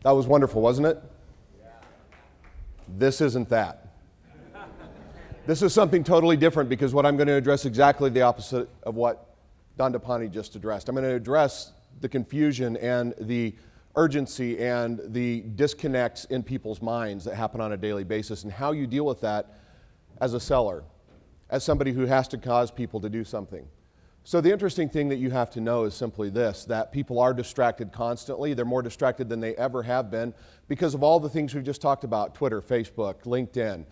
That was wonderful, wasn't it? This isn't that. This is something totally different because what I'm going to address exactly the opposite of what Don DePonte just addressed. I'm going to address the confusion and the urgency and the disconnects in people's minds that happen on a daily basis and how you deal with that as a seller, as somebody who has to cause people to do something. So the interesting thing that you have to know is simply this, that people are distracted constantly. They're more distracted than they ever have been because of all the things we've just talked about, Twitter, Facebook, LinkedIn,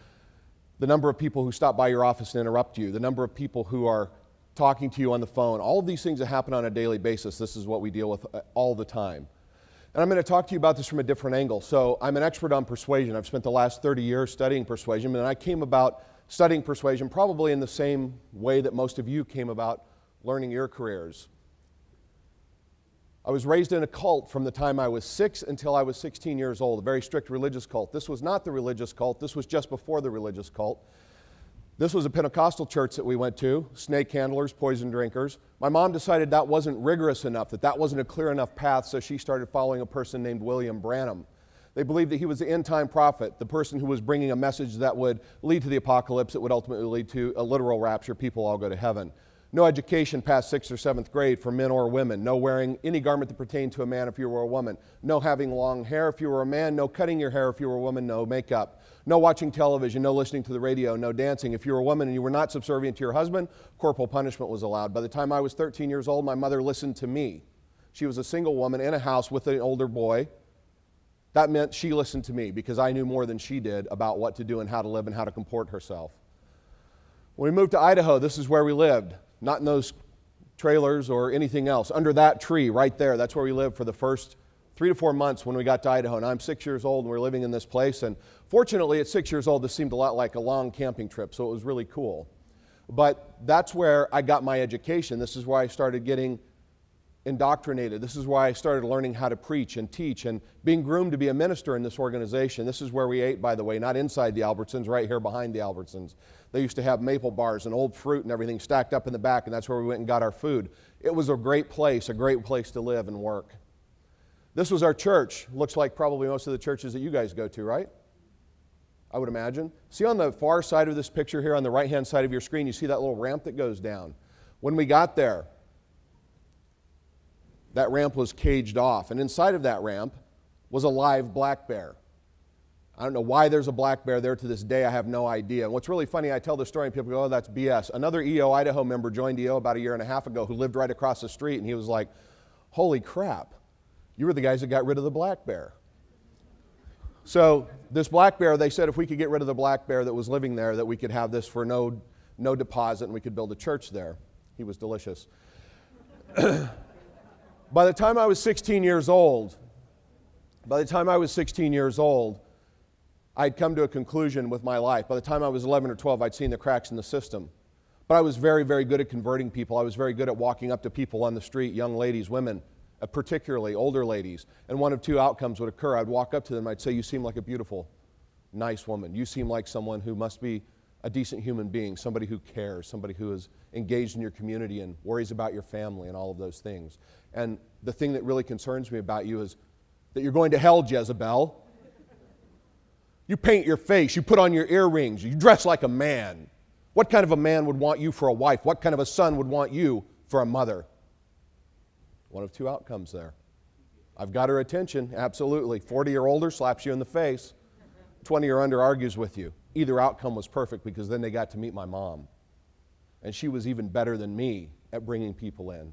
the number of people who stop by your office and interrupt you, the number of people who are talking to you on the phone, all of these things that happen on a daily basis, this is what we deal with all the time. And I'm going to talk to you about this from a different angle. So I'm an expert on persuasion. I've spent the last 30 years studying persuasion, and I came about studying persuasion probably in the same way that most of you came about learning your careers. I was raised in a cult from the time I was 6 until I was 16 years old, a very strict religious cult. This was not the religious cult. This was just before the religious cult. This was a Pentecostal church that we went to, snake handlers, poison drinkers. My mom decided that wasn't rigorous enough, that wasn't a clear enough path, so she started following a person named William Branham. They believed that he was the end-time prophet, the person who was bringing a message that would lead to the apocalypse, that would ultimately lead to a literal rapture, people all go to heaven. No education past 6th or 7th grade for men or women. No wearing any garment that pertained to a man if you were a woman. No having long hair if you were a man. No cutting your hair if you were a woman. No makeup. No watching television. No listening to the radio. No dancing. If you were a woman and you were not subservient to your husband, corporal punishment was allowed. By the time I was 13 years old, my mother listened to me. She was a single woman in a house with an older boy. That meant she listened to me because I knew more than she did about what to do and how to live and how to comport herself. When we moved to Idaho, this is where we lived. Not in those trailers or anything else. Under that tree right there, that's where we lived for the first 3 to 4 months when we got to Idaho. And I'm 6 years old and we're living in this place. And fortunately, at 6 years old, this seemed a lot like a long camping trip, so it was really cool. But that's where I got my education. This is where I started getting indoctrinated. This is why I started learning how to preach and teach and being groomed to be a minister in this organization. This is where we ate, by the way, not inside the Albertsons, right here behind the Albertsons. They used to have maple bars and old fruit and everything stacked up in the back, and that's where we went and got our food. It was a great place to live and work. This was our church. Looks like probably most of the churches that you guys go to, right? I would imagine. See on the far side of this picture here, on the right-hand side of your screen, you see that little ramp that goes down. When we got there, that ramp was caged off, and inside of that ramp was a live black bear. I don't know why there's a black bear there to this day. I have no idea. And what's really funny, I tell the story and people go, oh, that's BS. Another EO Idaho member joined EO about 1.5 years ago who lived right across the street, and he was like, holy crap, you were the guys that got rid of the black bear. So this black bear, they said if we could get rid of the black bear that was living there, that we could have this for no deposit and we could build a church there. He was delicious. By the time I was 16 years old, I'd come to a conclusion with my life. By the time I was 11 or 12, I'd seen the cracks in the system. But I was very, very good at converting people. I was very good at walking up to people on the street, young ladies, women, particularly older ladies. And one of two outcomes would occur. I'd walk up to them, I'd say, you seem like a beautiful, nice woman. You seem like someone who must be a decent human being, somebody who cares, somebody who is engaged in your community and worries about your family and all of those things. And the thing that really concerns me about you is that you're going to hell, Jezebel. You paint your face, you put on your earrings, you dress like a man. What kind of a man would want you for a wife? What kind of a son would want you for a mother? One of two outcomes there. I've got her attention, absolutely. 40 or older slaps you in the face. 20 or under argues with you. Either outcome was perfect because then they got to meet my mom. And she was even better than me at bringing people in.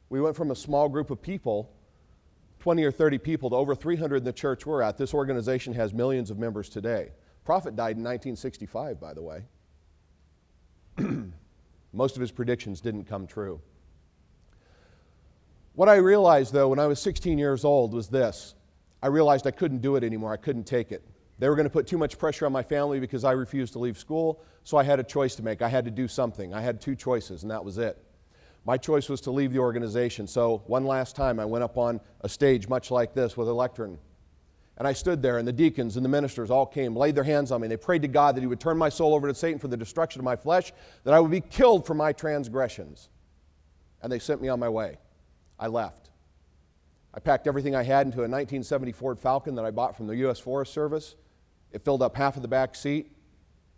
We went from a small group of people, 20 or 30 people, to over 300 in the church we're at. This organization has millions of members today. Prophet died in 1965, by the way. Most of his predictions didn't come true. What I realized, though, when I was 16 years old was this. I realized I couldn't do it anymore. I couldn't take it. They were going to put too much pressure on my family because I refused to leave school, so I had a choice to make. I had to do something. I had two choices, and that was it. My choice was to leave the organization, so one last time I went up on a stage much like this with a lectern. And I stood there, and the deacons and the ministers all came, laid their hands on me, and they prayed to God that He would turn my soul over to Satan for the destruction of my flesh, that I would be killed for my transgressions. And they sent me on my way. I left. I packed everything I had into a 1970 Ford Falcon that I bought from the U.S. Forest Service. It filled up half of the back seat,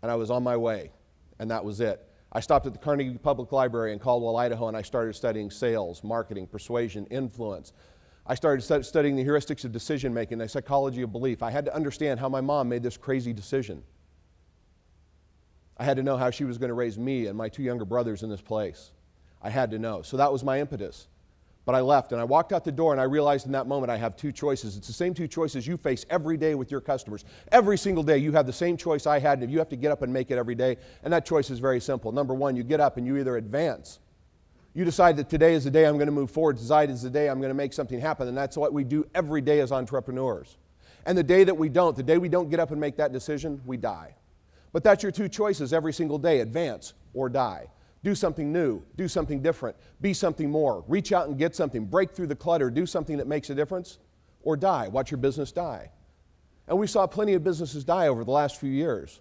and I was on my way, and that was it. I stopped at the Carnegie Public Library in Caldwell, Idaho, and I started studying sales, marketing, persuasion, influence. I started studying the heuristics of decision making, the psychology of belief. I had to understand how my mom made this crazy decision. I had to know how she was going to raise me and my two younger brothers in this place. I had to know. So that was my impetus. But I left and I walked out the door and I realized in that moment I have two choices. It's the same two choices you face every day with your customers. Every single day you have the same choice I had, and you have to get up and make it every day. And that choice is very simple. Number one, you get up and you either advance. You decide that today is the day I'm going to move forward. Today is the day I'm going to make something happen. And that's what we do every day as entrepreneurs. And the day that we don't, the day we don't get up and make that decision, we die. But that's your two choices every single day: advance or die. Do something new, do something different, be something more, reach out and get something, break through the clutter, do something that makes a difference, or die, watch your business die. And we saw plenty of businesses die over the last few years.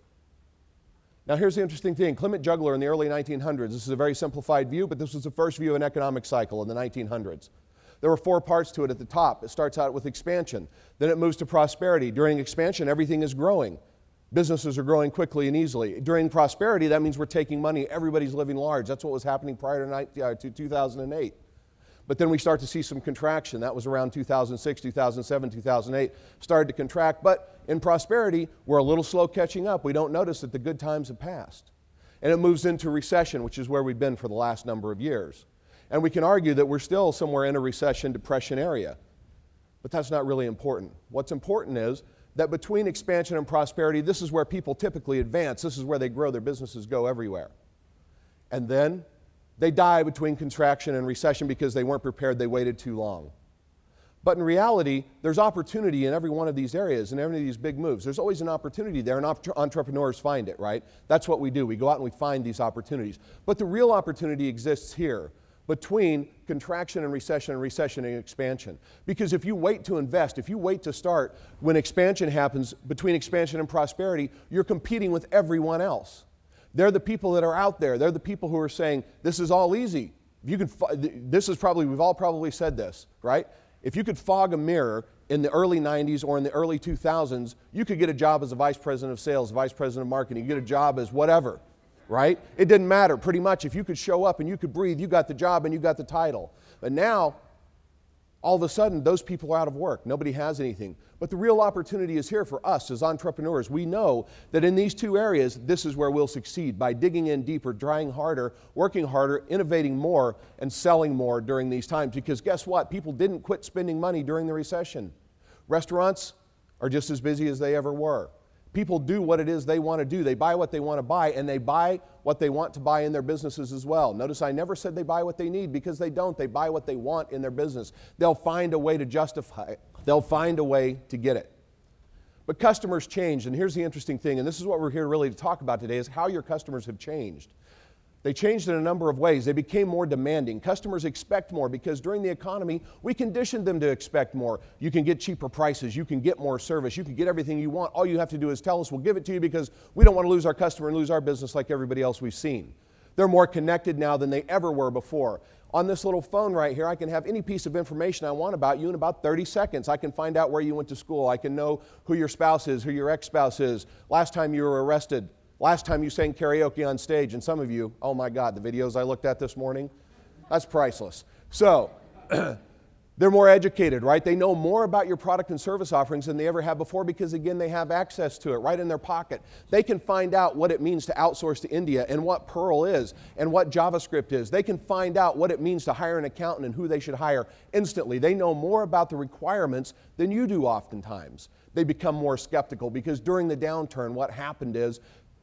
Now here's the interesting thing. Clement Juglar in the early 1900s, this is a very simplified view, but this was the first view of an economic cycle in the 1900s. There were four parts to it at the top. It starts out with expansion, then it moves to prosperity. During expansion, everything is growing. Businesses are growing quickly and easily. During prosperity, that means we're taking money. Everybody's living large. That's what was happening prior to 2008. But then we start to see some contraction. That was around 2006, 2007, 2008. Started to contract. But in prosperity, we're a little slow catching up. We don't notice that the good times have passed. And it moves into recession, which is where we've been for the last number of years. And we can argue that we're still somewhere in a recession, depression area. But that's not really important. What's important is that between expansion and prosperity, this is where people typically advance. This is where they grow. Their businesses go everywhere. And then they die between contraction and recession because they weren't prepared. They waited too long. But in reality, there's opportunity in every one of these areas, in every of these big moves. There's always an opportunity there, and entrepreneurs find it, right? That's what we do. We go out and we find these opportunities. But the real opportunity exists here, between contraction and recession and expansion. Because if you wait to invest, if you wait to start when expansion happens, between expansion and prosperity, you're competing with everyone else. They're the people that are out there. They're the people who are saying, this is all easy. If you can, we've all probably said this, right? If you could fog a mirror in the early 90s or in the early 2000s, you could get a job as a vice president of sales, vice president of marketing, you get a job as whatever. Right? It didn't matter. Pretty much, if you could show up and you could breathe, you got the job and you got the title. But now, all of a sudden, those people are out of work. Nobody has anything. But the real opportunity is here for us as entrepreneurs. We know that in these two areas, this is where we'll succeed, by digging in deeper, trying harder, working harder, innovating more, and selling more during these times. Because guess what? People didn't quit spending money during the recession. Restaurants are just as busy as they ever were. People do what it is they want to do. They buy what they want to buy, and they buy what they want to buy in their businesses as well. Notice I never said they buy what they need, because they don't. They buy what they want in their business. They'll find a way to justify it. They'll find a way to get it. But customers change, and here's the interesting thing, and this is what we're here really to talk about today, is how your customers have changed. They changed in a number of ways. They became more demanding. Customers expect more because during the economy, we conditioned them to expect more. You can get cheaper prices. You can get more service. You can get everything you want. All you have to do is tell us. We'll give it to you because we don't want to lose our customer and lose our business like everybody else we've seen. They're more connected now than they ever were before. On this little phone right here, I can have any piece of information I want about you in about 30 seconds. I can find out where you went to school. I can know who your spouse is, who your ex-spouse is, last time you were arrested, last time you sang karaoke on stage. And some of you, oh my God, the videos I looked at this morning, that's priceless. So they're more educated, right? They know more about your product and service offerings than they ever have before because, again, they have access to it right in their pocket. They can find out what it means to outsource to India and what Perl is and what JavaScript is. They can find out what it means to hire an accountant and who they should hire instantly. They know more about the requirements than you do oftentimes. They become more skeptical because during the downturn, what happened is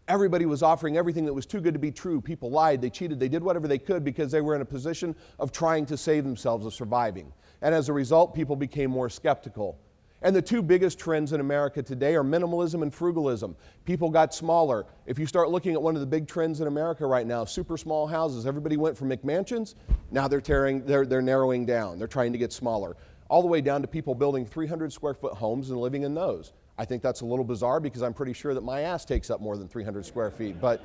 everybody was offering everything that was too good to be true. People lied, they cheated, they did whatever they could because they were in a position of trying to save themselves, of surviving. And as a result, people became more skeptical. And the two biggest trends in America today are minimalism and frugalism. People got smaller. If you start looking at one of the big trends in America right now, super small houses. Everybody went from McMansions, now they're narrowing down. They're trying to get smaller. All the way down to people building 300 square foot homes and living in those. I think that's a little bizarre because I'm pretty sure that my ass takes up more than 300 square feet, but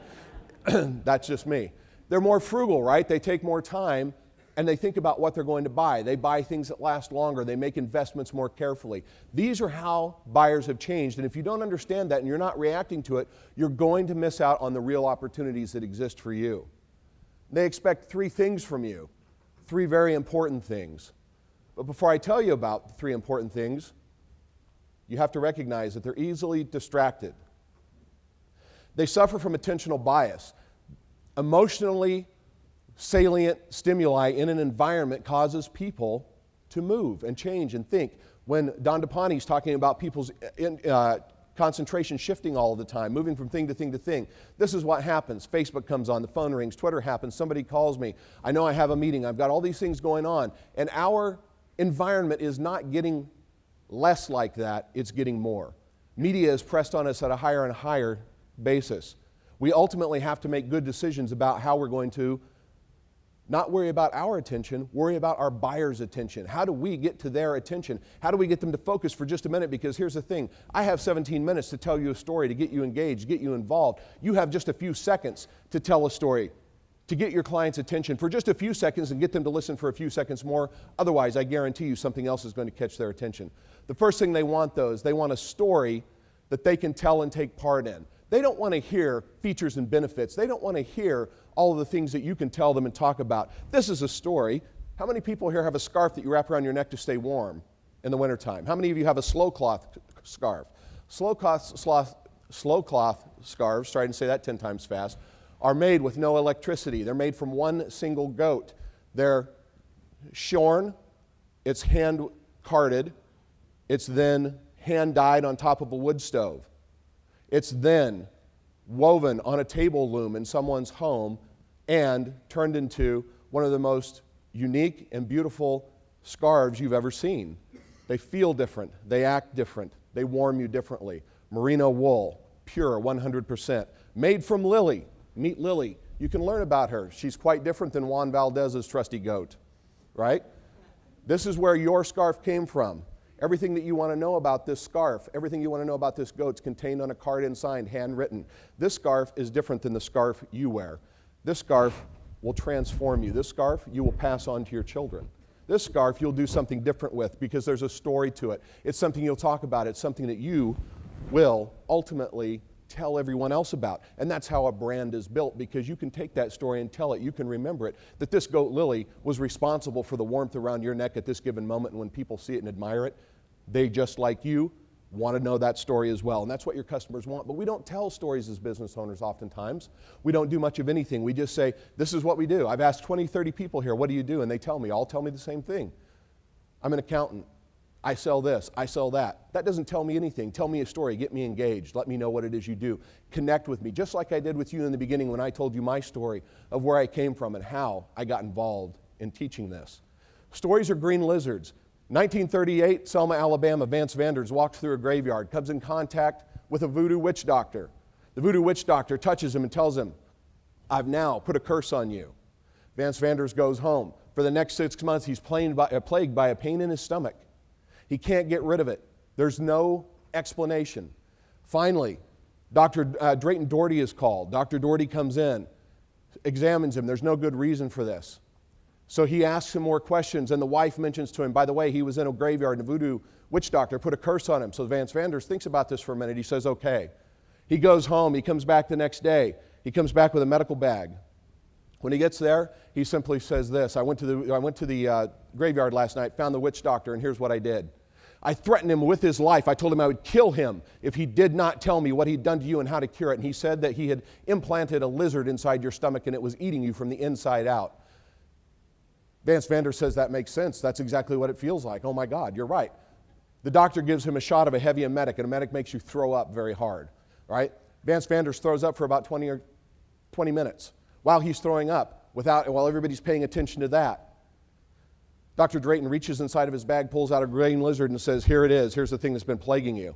that's just me. They're more frugal, right? They take more time and they think about what they're going to buy. They buy things that last longer. They make investments more carefully. These are how buyers have changed, and if you don't understand that and you're not reacting to it, you're going to miss out on the real opportunities that exist for you. They expect 3 things from you, 3 very important things. But before I tell you about the 3 important things, you have to recognize that they're easily distracted. They suffer from attentional bias. Emotionally salient stimuli in an environment causes people to move and change and think. When Don DePonte's talking about people's concentration shifting all the time, moving from thing to thing to thing, this is what happens. Facebook comes on, the phone rings, Twitter happens, somebody calls me, I know I have a meeting, I've got all these things going on, and our environment is not getting less like that, it's getting more. Media is pressed on us at a higher and higher basis. We ultimately have to make good decisions about how we're going to not worry about our attention, worry about our buyer's attention. How do we get to their attention? How do we get them to focus for just a minute? Because here's the thing, I have 17 minutes to tell you a story, to get you engaged, get you involved. You have just a few seconds to tell a story, to get your client's attention for just a few seconds and get them to listen for a few seconds more. Otherwise, I guarantee you something else is going to catch their attention. The first thing they want, though, is they want a story that they can tell and take part in. They don't want to hear features and benefits. They don't want to hear all of the things that you can tell them and talk about. This is a story. How many people here have a scarf that you wrap around your neck to stay warm in the wintertime? How many of you have a slow cloth scarf? Slow cloth scarves, try to say that 10 times fast, are made with no electricity. They're made from one single goat. They're shorn, it's hand carded, it's then hand dyed on top of a wood stove. It's then woven on a table loom in someone's home and turned into one of the most unique and beautiful scarves you've ever seen. They feel different, they act different, they warm you differently. Merino wool, pure 100%, made from Lily. Meet Lily. You can learn about her. She's quite different than Juan Valdez's trusty goat, right? This is where your scarf came from. Everything that you want to know about this scarf, everything you want to know about this goat is contained on a card and signed, handwritten. This scarf is different than the scarf you wear. This scarf will transform you. This scarf you will pass on to your children. This scarf you'll do something different with because there's a story to it. It's something you'll talk about. It's something that you will ultimately tell everyone else about. And that's how a brand is built, because you can take that story and tell it. You can remember it, that this goat Lily was responsible for the warmth around your neck at this given moment, and when people see it and admire it, they, just like you, want to know that story as well. And that's what your customers want. But we don't tell stories as business owners oftentimes. We don't do much of anything. We just say, this is what we do. I've asked 20, 30 people here, what do you do? And they tell me, all tell me the same thing. I'm an accountant. I sell this, I sell that. That doesn't tell me anything. Tell me a story, get me engaged, let me know what it is you do. Connect with me, just like I did with you in the beginning when I told you my story of where I came from and how I got involved in teaching this. Stories are green lizards. 1938, Selma, Alabama, Vance Vanders walks through a graveyard, comes in contact with a voodoo witch doctor. The voodoo witch doctor touches him and tells him, I've now put a curse on you. Vance Vanders goes home. For the next 6 months, he's plagued by a pain in his stomach. He can't get rid of it. There's no explanation. Finally, Dr. Drayton Doherty is called. Dr. Doherty comes in, examines him. There's no good reason for this. So he asks him more questions, and the wife mentions to him, by the way, he was in a graveyard, and the voodoo witch doctor put a curse on him. So Vance Vanders thinks about this for a minute. He says, okay. He goes home. He comes back the next day. He comes back with a medical bag. When he gets there, he simply says this, I went to the graveyard last night, found the witch doctor, and here's what I did. I threatened him with his life. I told him I would kill him if he did not tell me what he'd done to you and how to cure it. And he said that he had implanted a lizard inside your stomach and it was eating you from the inside out. Vance Vanders says that makes sense. That's exactly what it feels like. Oh my God, you're right. The doctor gives him a shot of a heavy emetic, and emetic makes you throw up very hard, right? Vance Vanders throws up for about 20 minutes. While he's throwing up, while everybody's paying attention to that, Dr. Drayton reaches inside of his bag, pulls out a green lizard and says, here it is. Here's the thing that's been plaguing you.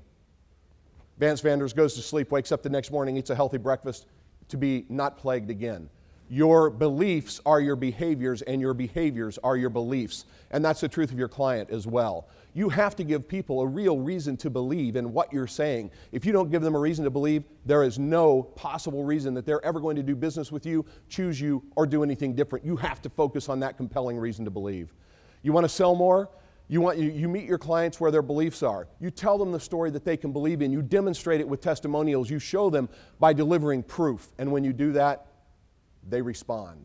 Vance Vanders goes to sleep, wakes up the next morning, eats a healthy breakfast to be not plagued again. Your beliefs are your behaviors, and your behaviors are your beliefs. And that's the truth of your client as well. You have to give people a real reason to believe in what you're saying. If you don't give them a reason to believe, there is no possible reason that they're ever going to do business with you, choose you, or do anything different. You have to focus on that compelling reason to believe. You want to sell more? You meet your clients where their beliefs are. You tell them the story that they can believe in. You demonstrate it with testimonials. You show them by delivering proof. And when you do that, they respond.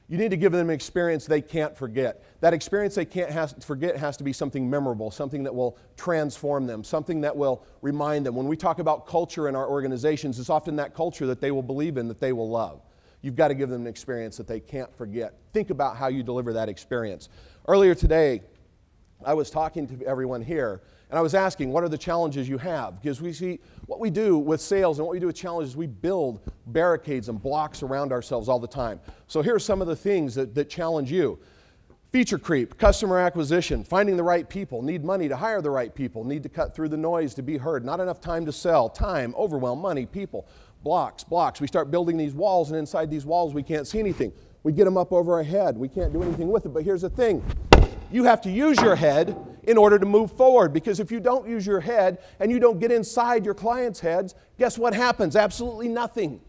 You need to give them an experience they can't forget. That experience they can't forget has to be something memorable, something that will transform them, something that will remind them. When we talk about culture in our organizations, it's often that culture that they will believe in, that they will love. You've got to give them an experience that they can't forget. Think about how you deliver that experience. Earlier today, I was talking to everyone here, and I was asking, what are the challenges you have? Because we see what we do with sales and what we do with challenges, we build barricades and blocks around ourselves all the time. So here's some of the things that challenge you. Feature creep, customer acquisition, finding the right people, need money to hire the right people, need to cut through the noise to be heard, not enough time to sell, time, overwhelm, money, people, blocks. We start building these walls, and inside these walls we can't see anything. We get them up over our head. We can't do anything with it, but here's the thing. You have to use your head in order to move forward, because if you don't use your head and you don't get inside your clients' heads, guess what happens? Absolutely nothing.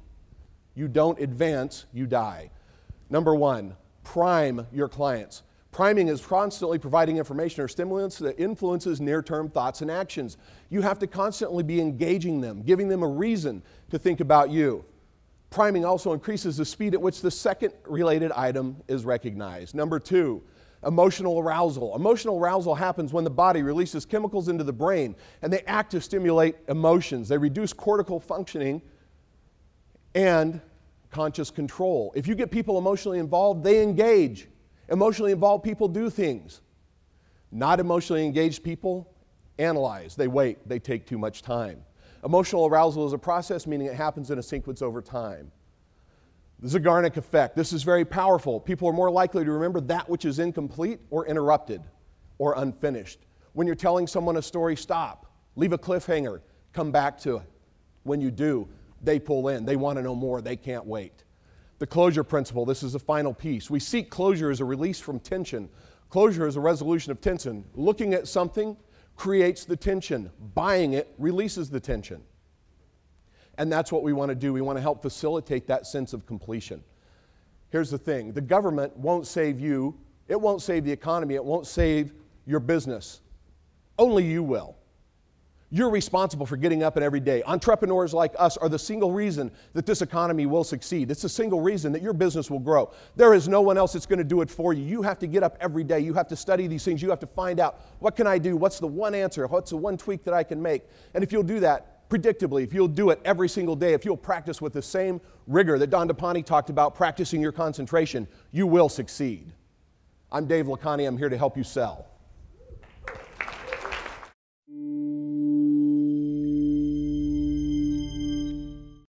You don't advance, you die. Number one, prime your clients. Priming is constantly providing information or stimulants that influences near-term thoughts and actions. You have to constantly be engaging them, giving them a reason to think about you. Priming also increases the speed at which the second related item is recognized. Number two, emotional arousal. Emotional arousal happens when the body releases chemicals into the brain, and they act to stimulate emotions. They reduce cortical functioning and conscious control. If you get people emotionally involved, they engage. Emotionally involved people do things. Not emotionally engaged people analyze. They wait. They take too much time. Emotional arousal is a process, meaning it happens in a sequence over time. The Zeigarnik effect. This is very powerful. People are more likely to remember that which is incomplete or interrupted or unfinished. When you're telling someone a story, stop. Leave a cliffhanger. Come back to it. When you do, they pull in. They want to know more. They can't wait. The closure principle. This is the final piece. We seek closure as a release from tension. Closure is a resolution of tension. Looking at something creates the tension. Buying it releases the tension. And that's what we want to do. We want to help facilitate that sense of completion. Here's the thing. The government won't save you. It won't save the economy. It won't save your business. Only you will. You're responsible for getting up and every day. Entrepreneurs like us are the single reason that this economy will succeed. It's the single reason that your business will grow. There is no one else that's going to do it for you. You have to get up every day. You have to study these things. You have to find out, what can I do? What's the one answer? What's the one tweak that I can make? And if you'll do that predictably, if you'll do it every single day, if you'll practice with the same rigor that Don DePonte talked about, practicing your concentration, you will succeed. I'm Dave Lacani. I'm here to help you sell.